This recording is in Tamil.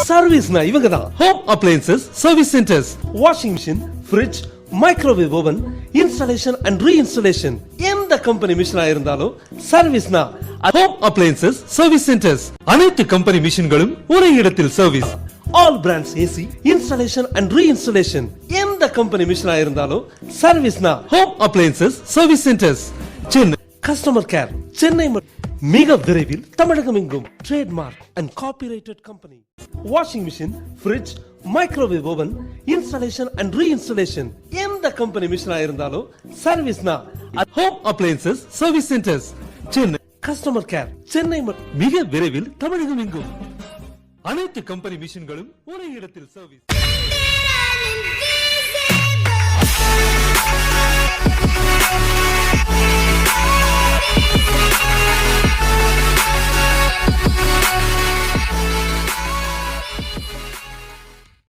சர்வீஸ்னா இவங்க தான். Home appliances service centres, washing machine, fridge, microwave oven, installation and reinstallation, எந்த கம்பெனி மிஷினா இருந்தாலும் சர்வீஸ்னா ஹோம் அப்ளையன்சஸ் சர்வீஸ் சென்டர்ஸ். அனைத்து கம்பெனி மிஷின்களும் ஒரே இடத்தில் service. All brands AC, installation and reinstallation, எந்த கம்பெனி மிஷினா இருந்தாலும் சர்வீஸ்னா home appliances service centres. Chennai customer care, Chennai மிக விரைவில் தமிழகம் எங்கும். Trademark and copyrighted company. Washing machine, fridge, microwave oven, installation and reinstallation, எந்த கம்பெனி மிஷினா இருந்தாலும் சர்வீஸ்னா home appliances service centres. Chennai customer care, Chennai மிக விரைவில் தமிழகம் எங்கும். அனைத்து கம்பெனி மிஷின்களும் ஒரே இடத்தில் சர்வீஸ்.